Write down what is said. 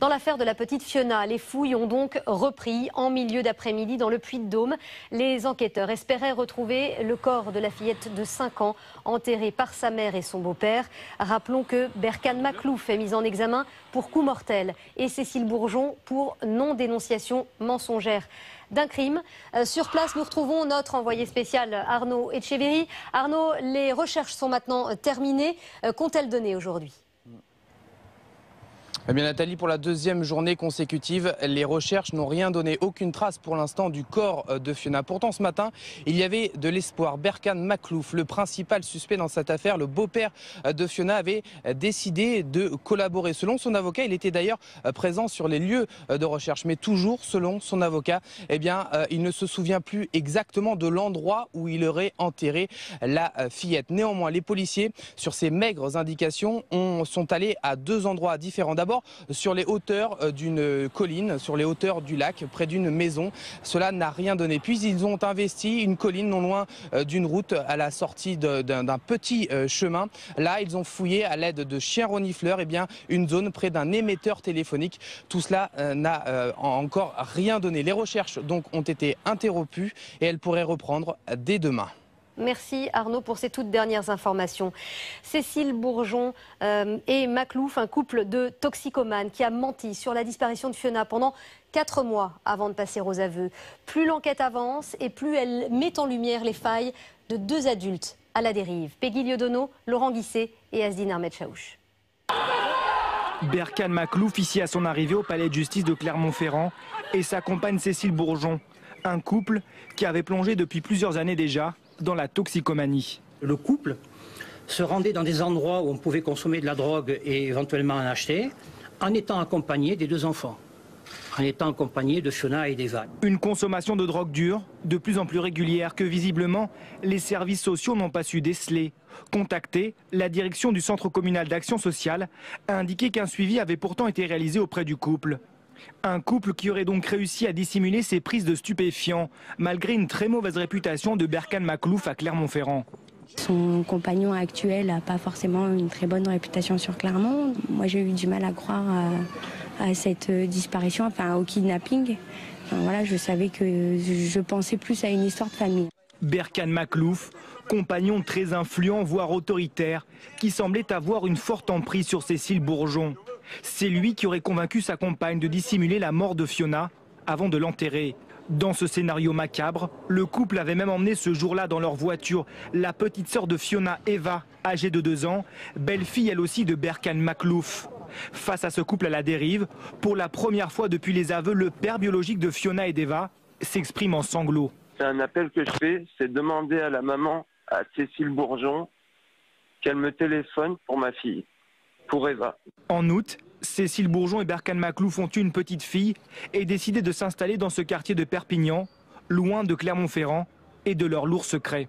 Dans l'affaire de la petite Fiona, les fouilles ont donc repris en milieu d'après-midi dans le Puy-de-Dôme. Les enquêteurs espéraient retrouver le corps de la fillette de 5 ans enterrée par sa mère et son beau-père. Rappelons que Berkane Makhlouf est mise en examen pour coup mortel et Cécile Bourgeon pour non-dénonciation mensongère d'un crime. Sur place, nous retrouvons notre envoyé spécial Arnaud Etcheverry. Arnaud, les recherches sont maintenant terminées. Qu'ont-elles donné aujourd'hui ? Eh bien Nathalie, pour la deuxième journée consécutive, les recherches n'ont rien donné, aucune trace pour l'instant du corps de Fiona. Pourtant ce matin, il y avait de l'espoir. Berkane Makhlouf, le principal suspect dans cette affaire, le beau-père de Fiona, avait décidé de collaborer. Selon son avocat, il était d'ailleurs présent sur les lieux de recherche. Mais toujours, selon son avocat, eh bien, il ne se souvient plus exactement de l'endroit où il aurait enterré la fillette. Néanmoins, les policiers, sur ces maigres indications, sont allés à 2 endroits différents. D'abord, sur les hauteurs d'une colline, sur les hauteurs du lac, près d'une maison. Cela n'a rien donné. Puis ils ont investi une colline non loin d'une route à la sortie d'un petit chemin. Là, ils ont fouillé à l'aide de chiens renifleurs une zone près d'un émetteur téléphonique. Tout cela n'a encore rien donné. Les recherches donc ont été interrompues et elles pourraient reprendre dès demain. Merci Arnaud pour ces toutes dernières informations. Cécile Bourgeon et Makhlouf, un couple de toxicomanes qui a menti sur la disparition de Fiona pendant 4 mois avant de passer aux aveux. Plus l'enquête avance et plus elle met en lumière les failles de 2 adultes à la dérive. Peggy Liodono, Laurent Guisset et Asdine Ahmed Chaouch. Berkane Makhlouf, ici à son arrivée au palais de justice de Clermont-Ferrand, et sa compagne Cécile Bourgeon. Un couple qui avait plongé depuis plusieurs années déjà dans la toxicomanie. Le couple se rendait dans des endroits où on pouvait consommer de la drogue et éventuellement en acheter, en étant accompagné des 2 enfants, en étant accompagné de Fiona et d'Eva. Une consommation de drogue dure de plus en plus régulière que visiblement les services sociaux n'ont pas su déceler. Contacté, la direction du Centre communal d'action sociale a indiqué qu'un suivi avait pourtant été réalisé auprès du couple. Un couple qui aurait donc réussi à dissimuler ses prises de stupéfiants, malgré une très mauvaise réputation de Berkane Makhlouf à Clermont-Ferrand. Son compagnon actuel n'a pas forcément une très bonne réputation sur Clermont. Moi j'ai eu du mal à croire à cette disparition, enfin au kidnapping. Enfin, voilà, je pensais plus à une histoire de famille. Berkane Makhlouf, compagnon très influent, voire autoritaire, qui semblait avoir une forte emprise sur Cécile Bourgeon. C'est lui qui aurait convaincu sa compagne de dissimuler la mort de Fiona avant de l'enterrer. Dans ce scénario macabre, le couple avait même emmené ce jour-là dans leur voiture la petite sœur de Fiona, Eva, âgée de 2 ans, belle-fille elle aussi de Berkane Makhlouf. Face à ce couple à la dérive, pour la première fois depuis les aveux, le père biologique de Fiona et d'Eva s'exprime en sanglots. C'est un appel que je fais, c'est demander à la maman, à Cécile Bourgeon, qu'elle me téléphone pour ma fille, pour Eva. En août, Cécile Bourgeon et Berkane Makhlouf ont eu une petite fille et décidé de s'installer dans ce quartier de Perpignan, loin de Clermont-Ferrand et de leur lourd secret.